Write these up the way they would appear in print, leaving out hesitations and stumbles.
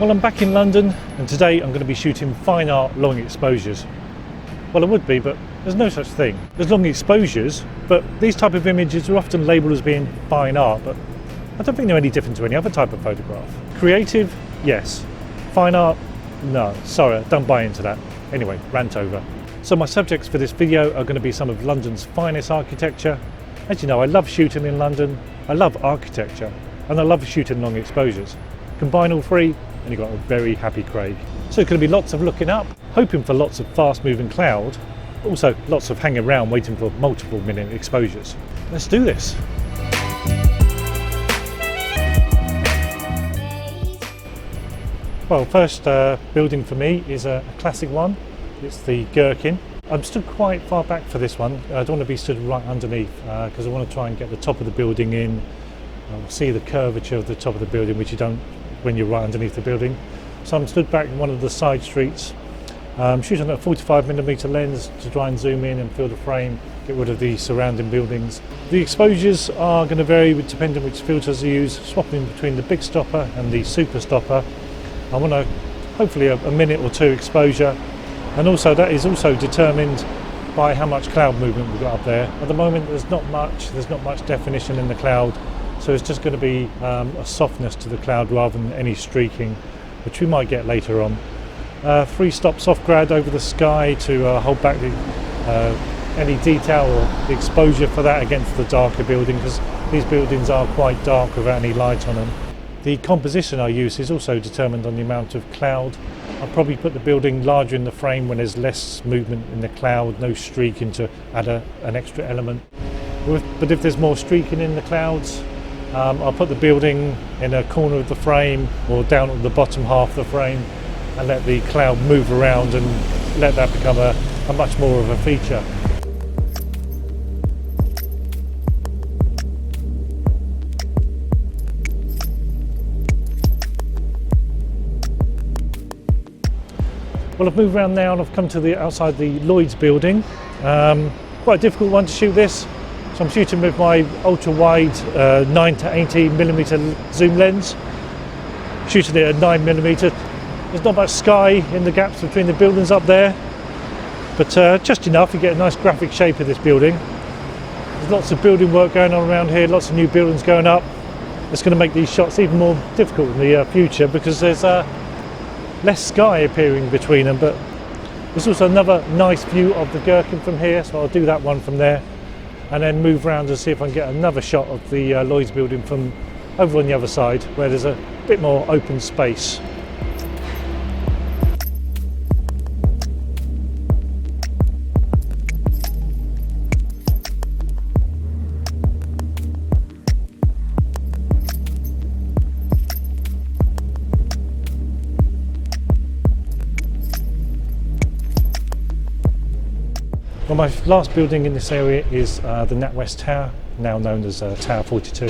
Well, I'm back in London and today I'm going to be shooting fine art long exposures. Well, I would be, but there's no such thing. There's long exposures, but these type of images are often labelled as being fine art, but I don't think they're any different to any other type of photograph. Creative, yes. Fine art, no. Sorry, don't buy into that. Anyway, rant over. So my subjects for this video are going to be some of London's finest architecture. As you know, I love shooting in London, I love architecture, and I love shooting long exposures. Combine all three, and you've got a very happy Craig. So it's going to be lots of looking up, hoping for lots of fast moving cloud, but also lots of hanging around waiting for multiple minute exposures. Let's do this. Well, first building for me is a classic one. It's the Gherkin. I'm stood quite far back for this one. I don't want to be stood right underneath because I want to try and get the top of the building in. I'll see the curvature of the top of the building, which you don't when you're right underneath the building. So I'm stood back in one of the side streets, shooting at a 45mm lens to try and zoom in and fill the frame, get rid of the surrounding buildings. The exposures are going to vary depending on which filters you use, swapping between the big stopper and the super stopper. I want to hopefully a minute or two exposure, and also that is also determined by how much cloud movement we've got up there. At the moment there's not much definition in the cloud, so it's just going to be a softness to the cloud rather than any streaking, which we might get later on. 3 stops off grad over the sky to hold back any detail or the exposure for that against the darker building, because these buildings are quite dark without any light on them. The composition I use is also determined on the amount of cloud. I'll probably put the building larger in the frame when there's less movement in the cloud, no streaking to add an extra element. But if there's more streaking in the clouds, I'll put the building in a corner of the frame or down at the bottom half of the frame and let the cloud move around and let that become a much more of a feature. Well, I've moved around now and I've come to the outside the Lloyd's building. Quite a difficult one to shoot this. So I'm shooting with my ultra-wide 9 to 18mm zoom lens, shooting it at 9mm. There's not much sky in the gaps between the buildings up there, but just enough to get a nice graphic shape of this building. There's lots of building work going on around here, lots of new buildings going up. It's going to make these shots even more difficult in the future because there's less sky appearing between them, but there's also another nice view of the Gherkin from here, so I'll do that one from there and then move around and see if I can get another shot of the Lloyd's building from over on the other side where there's a bit more open space. Well, my last building in this area is the NatWest Tower, now known as Tower 42.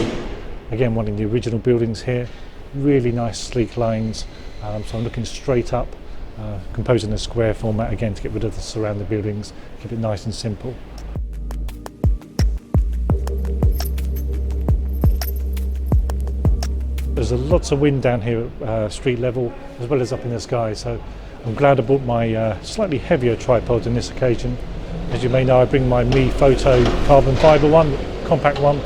Again, one of the original buildings here. Really nice sleek lines, so I'm looking straight up, composing a square format again to get rid of the surrounding buildings, keep it nice and simple. There's lots of wind down here at street level as well as up in the sky, so I'm glad I bought my slightly heavier tripod on this occasion. As you may know, I bring my Mi Photo carbon fibre one, compact one,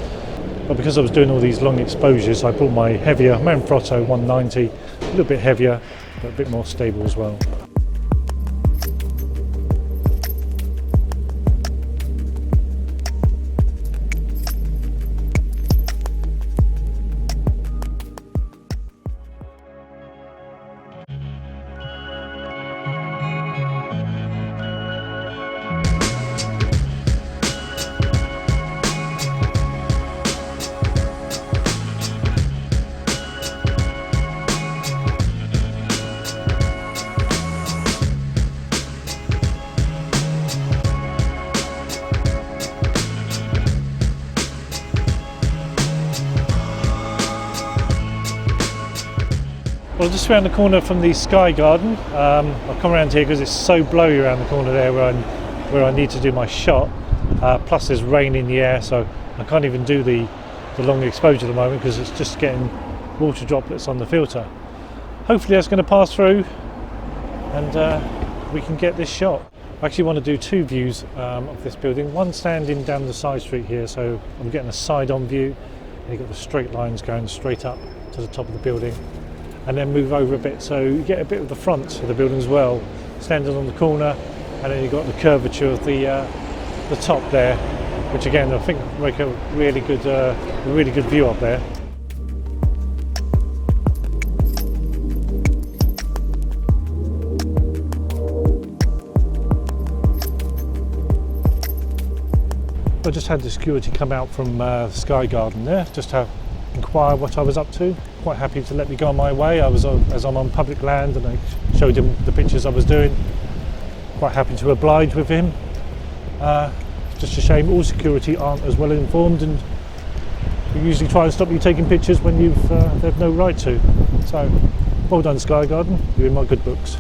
but because I was doing all these long exposures, I brought my heavier Manfrotto 190, a little bit heavier, but a bit more stable as well. Well, just around the corner from the Sky Garden. I've come around here because it's so blowy around the corner there where I need to do my shot. Plus there's rain in the air, so I can't even do the long exposure at the moment because it's just getting water droplets on the filter. hopefully that's going to pass through and we can get this shot. I actually want to do two views of this building, one standing down the side street here, so I'm getting a side-on view, and you've got the straight lines going straight up to the top of the building, and then move over a bit so you get a bit of the front of the building as well, standing on the corner, and then you've got the curvature of the top there, which again I think make a really good view up there. I just had the security come out from Sky Garden there, just to inquire what I was up to. Quite happy to let me go on my way. As I'm on public land, and I showed him the pictures I was doing. Quite happy to oblige with him. Just a shame all security aren't as well informed, and they usually try and stop you taking pictures when they've no right to. So, well done Sky Garden, you're in my good books.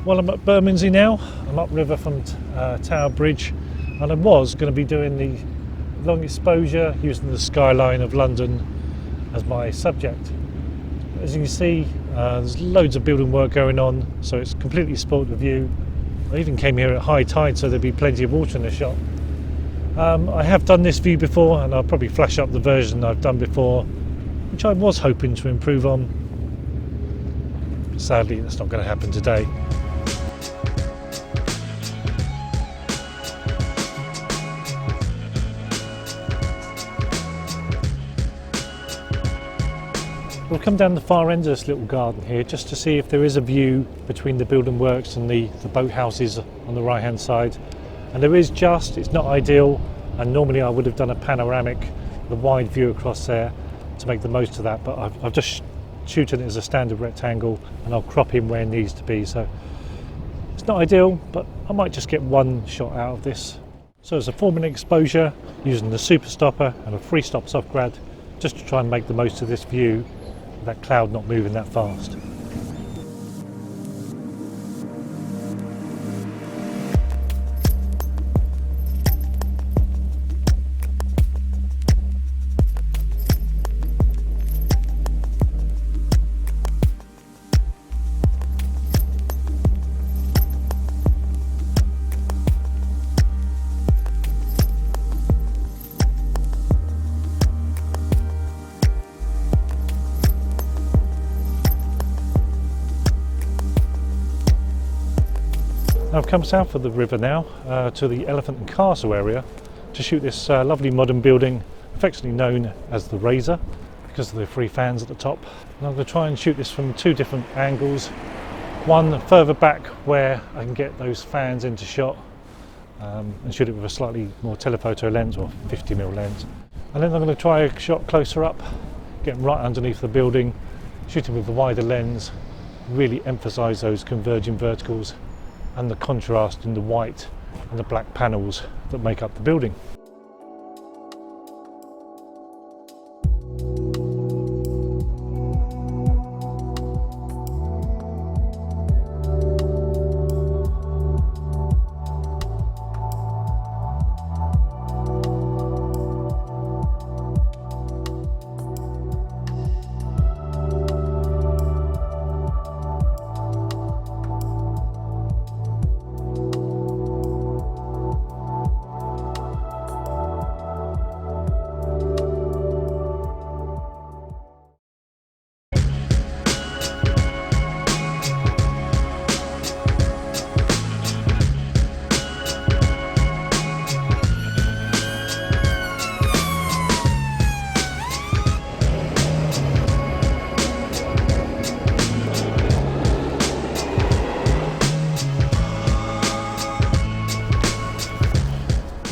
Well, I'm at Bermondsey now. I'm upriver from Tower Bridge, and I was going to be doing the long exposure using the skyline of London as my subject. As you can see, there's loads of building work going on, so it's completely spoilt the view. I even came here at high tide, so there'd be plenty of water in the shot. I have done this view before, and I'll probably flash up the version I've done before, which I was hoping to improve on. Sadly, that's not going to happen today. We'll come down the far end of this little garden here just to see if there is a view between the building works and the boathouses on the right hand side. And there is just, it's not ideal, and normally I would have done a panoramic, the wide view across there to make the most of that, but I've just shooting it as a standard rectangle, and I'll crop in where it needs to be. So it's not ideal, but I might just get one shot out of this. So it's a 4-minute exposure using the super stopper and a 3-stop soft grad just to try and make the most of this view, that cloud not moving that fast. I've come south of the river now to the Elephant and Castle area to shoot this lovely modern building, affectionately known as the Razor because of the 3 fans at the top. And I'm going to try and shoot this from 2 different angles. One further back where I can get those fans into shot and shoot it with a slightly more telephoto lens or 50mm lens. And then I'm going to try a shot closer up, getting right underneath the building, shooting with a wider lens, really emphasise those converging verticals and the contrast in the white and the black panels that make up the building.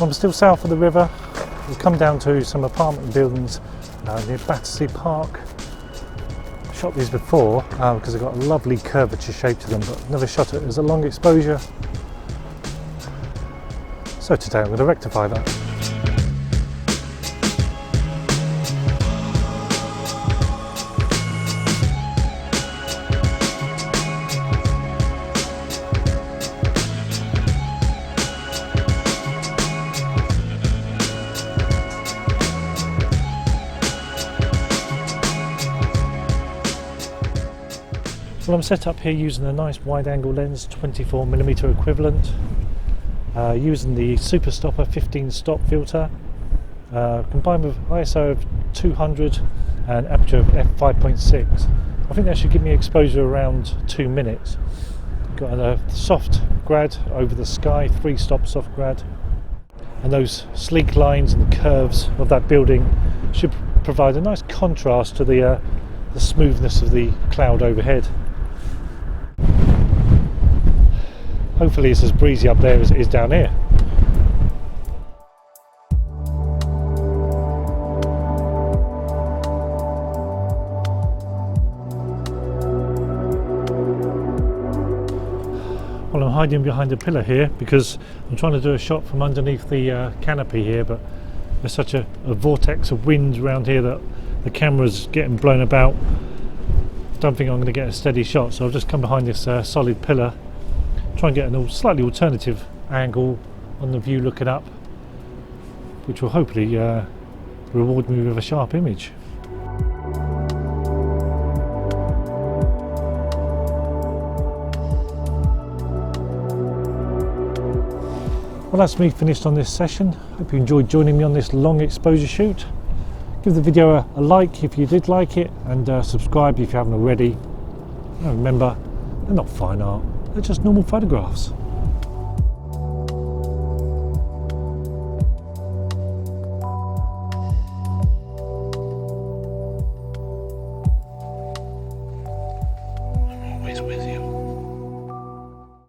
Well, I'm still south of the river. We've come down to some apartment buildings near Battersea Park. I shot these before because they've got a lovely curvature shape to them, but never shot it as a long exposure. So today I'm going to rectify that. Well, I'm set up here using a nice wide angle lens, 24mm equivalent, using the Super Stopper 15 stop filter, combined with ISO of 200 and aperture of f5.6. I think that should give me exposure around 2 minutes. Got a soft grad over the sky, 3-stop soft grad, and those sleek lines and curves of that building should provide a nice contrast to the smoothness of the cloud overhead. Hopefully it's as breezy up there as it is down here. Well, I'm hiding behind a pillar here because I'm trying to do a shot from underneath the canopy here, but there's such a vortex of wind around here that the camera's getting blown about. Don't think I'm going to get a steady shot, so I've just come behind this solid pillar, try and get a slightly alternative angle on the view looking up, which will hopefully reward me with a sharp image. Well, that's me finished on this session. Hope you enjoyed joining me on this long exposure shoot. Give the video a like if you did like it, and subscribe if you haven't already. And remember, they're not fine art, they're just normal photographs.